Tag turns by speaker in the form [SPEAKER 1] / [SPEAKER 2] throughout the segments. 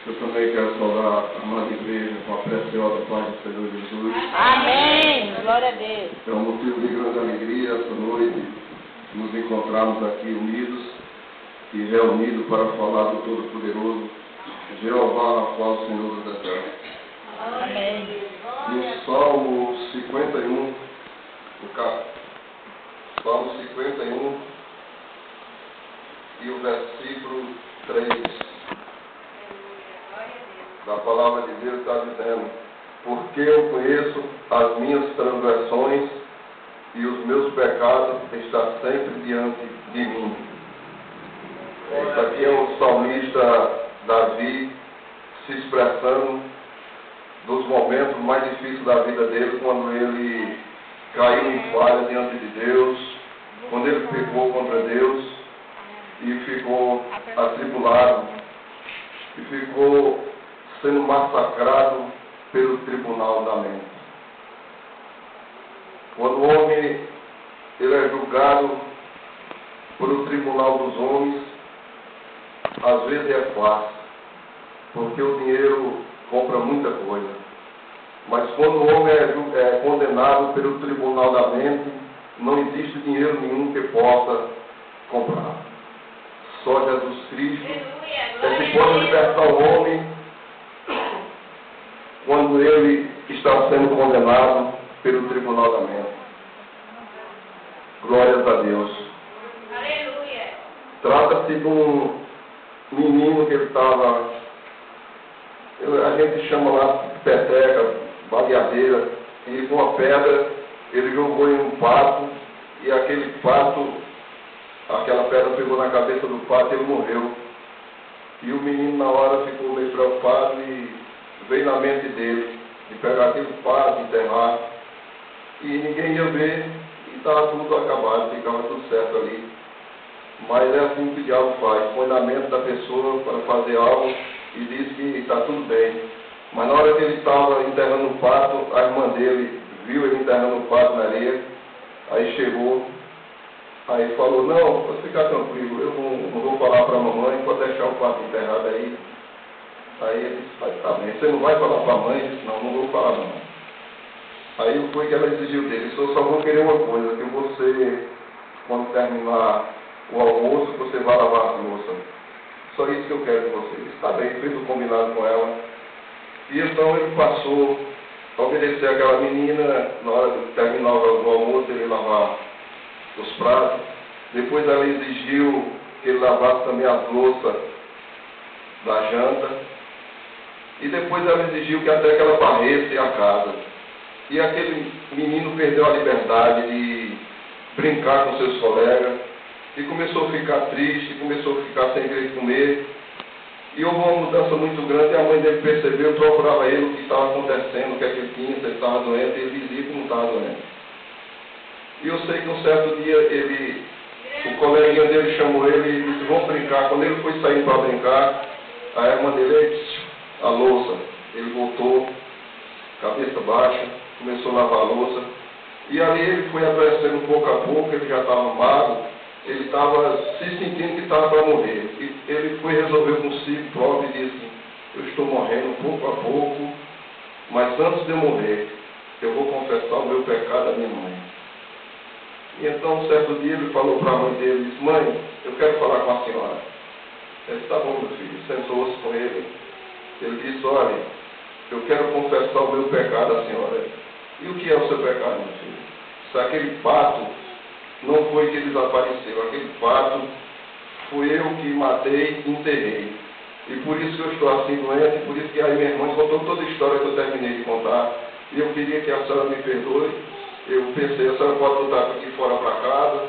[SPEAKER 1] Eu também quero saudar a amada igreja com a preciosa paz do Senhor Jesus.
[SPEAKER 2] Amém. Glória a Deus.
[SPEAKER 1] É um motivo de grande alegria esta noite nos encontrarmos aqui unidos e reunidos para falar do Todo-Poderoso, Jeová, Rafa, Senhor dos Exércitos.
[SPEAKER 2] Amém.
[SPEAKER 1] No Salmo 51, Salmo 51 e o versículo 3 da palavra de Deus está dizendo: porque eu conheço as minhas transgressões e os meus pecados estão sempre diante de mim. Esse aqui é o salmista Davi se expressando dos momentos mais difíceis da vida dele, quando ele caiu em falha diante de Deus, quando ele pecou contra Deus e ficou atribulado e ficou sendo massacrado pelo tribunal da mente. Quando o homem ele é julgado pelo tribunal dos homens, às vezes é fácil, porque o dinheiro compra muita coisa. Mas quando o homem é condenado pelo tribunal da mente, não existe dinheiro nenhum que possa comprar. Só Jesus Cristo é que pode libertar o homem quando ele está sendo condenado pelo tribunal da mente. Glórias a Deus.
[SPEAKER 2] Aleluia.
[SPEAKER 1] Trata-se de um menino que ele estava, a gente chama lá de peteca, baleadeira, e com uma pedra ele jogou em um pato, e aquele pato, aquela pedra pegou na cabeça do pato e ele morreu. E o menino na hora ficou meio preocupado e veio na mente dele de pegar aquele pato, enterrar, e ninguém ia ver, e estava tudo acabado, ficava tudo certo ali. Mas é assim que o diabo faz, põe na mente da pessoa para fazer algo e diz que está tudo bem. Mas na hora que ele estava enterrando o pato, a irmã dele viu ele enterrando o pato na areia, aí chegou, aí falou: não, pode ficar tranquilo, eu não vou falar para a mamãe, pode deixar o pato enterrado aí. Aí ele disse: tá bem, você não vai falar para a mãe? Ele disse: não vou falar não. Aí foi que ela exigiu dele: só vou querer uma coisa, que você, quando terminar o almoço, você vai lavar a louça. Só isso que eu quero de você. Está bem, fez o combinado com ela. E então ele passou a obedecer aquela menina, na hora de terminar o almoço, ele lavar os pratos. Depois ela exigiu que ele lavasse também as louças da janta. E depois ela exigiu que até que ela varresse a casa. E aquele menino perdeu a liberdade de brincar com seus colegas, e começou a ficar triste, começou a ficar sem querer comer. E houve uma mudança muito grande, e a mãe dele percebeu, procurava ele o que estava acontecendo, o que é que ele tinha, se ele estava doente, e ele dizia que não estava doente. E eu sei que um certo dia o coleguinha dele chamou ele e disse: vamos brincar. Quando ele foi sair para brincar, a irmã dele disse: a louça. Ele voltou, cabeça baixa, começou a lavar a louça. E ali ele foi adoecendo pouco a pouco, ele já estava magro, ele estava se sentindo que estava para morrer. E ele foi resolver consigo próprio e disse: eu estou morrendo pouco a pouco, mas antes de eu morrer, eu vou confessar o meu pecado à minha mãe. E então, um certo dia, ele falou para a mãe dele, disse: mãe, eu quero falar com a senhora. Ele disse: tá bom, meu filho. Sentou-se com ele. Ele disse: olha, eu quero confessar o meu pecado à senhora. E o que é o seu pecado, meu filho? Se aquele pato não foi que desapareceu, aquele pato fui eu que matei e enterrei. E por isso que eu estou assim doente, por isso que aí minha irmã contou toda a história que eu terminei de contar. E eu queria que a senhora me perdoe. Eu pensei: a senhora pode botar aqui fora para casa,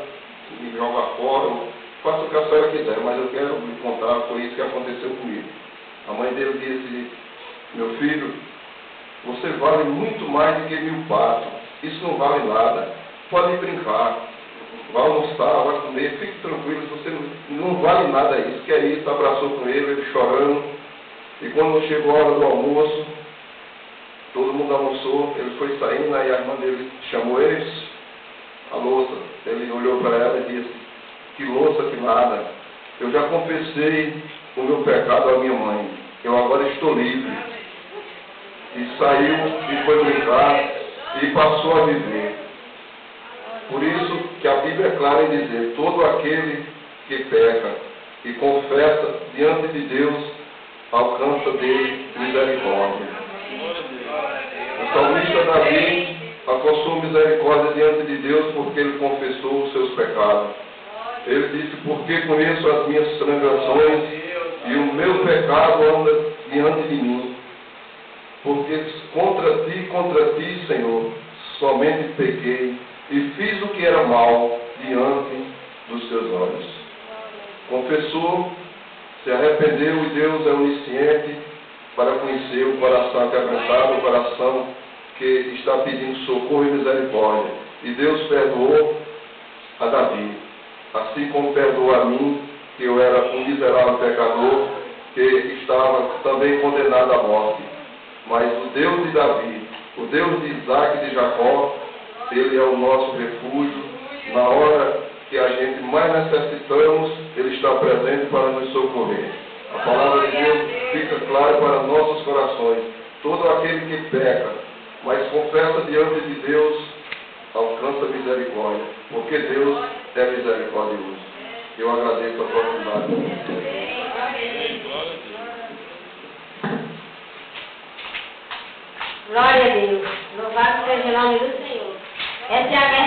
[SPEAKER 1] me jogar fora, faça o que a senhora quiser, mas eu quero lhe contar, foi isso que aconteceu comigo. A mãe dele disse: meu filho, você vale muito mais do que 1000 patos. Isso não vale nada. Pode brincar, vai almoçar, vai comer, fique tranquilo, você não vale nada isso. Que é isso? Abraçou com ele chorando. E quando chegou a hora do almoço, todo mundo almoçou, ele foi saindo, aí a irmã dele chamou ele: a louça. Ele olhou para ela e disse: que louça, que nada. Eu já confessei o meu pecado à minha mãe. eu agora estou livre. E saiu e foi brincar e passou a viver. Por isso que a Bíblia é clara em dizer, todo aquele que peca e confessa diante de Deus, alcança dele misericórdia. O salmista Davi alcançou misericórdia diante de Deus porque ele confessou os seus pecados. Ele disse, porque conheço as minhas transgressões e o meu pecado anda diante de mim. Porque contra ti, Senhor, somente pequei e fiz o que era mal diante dos teus olhos. Confessou, se arrependeu e Deus é onisciente para conhecer o coração quebrantado, o coração que está pedindo socorro e misericórdia. E Deus perdoou a Davi, assim como perdoou a mim, que eu era um miserável pecador, que estava também condenado à morte. Mas o Deus de Davi, o Deus de Isaac e de Jacó, Ele é o nosso refúgio. Na hora que a gente mais necessitamos, Ele está presente para nos socorrer. A palavra de Deus fica clara para nossos corações. Todo aquele que peca, mas confessa diante de Deus, alcança misericórdia, porque Deus é misericordioso. Eu agradeço a oportunidade.
[SPEAKER 3] Glória a Deus. Louvado seja o nome do Senhor. Essa é a verdade.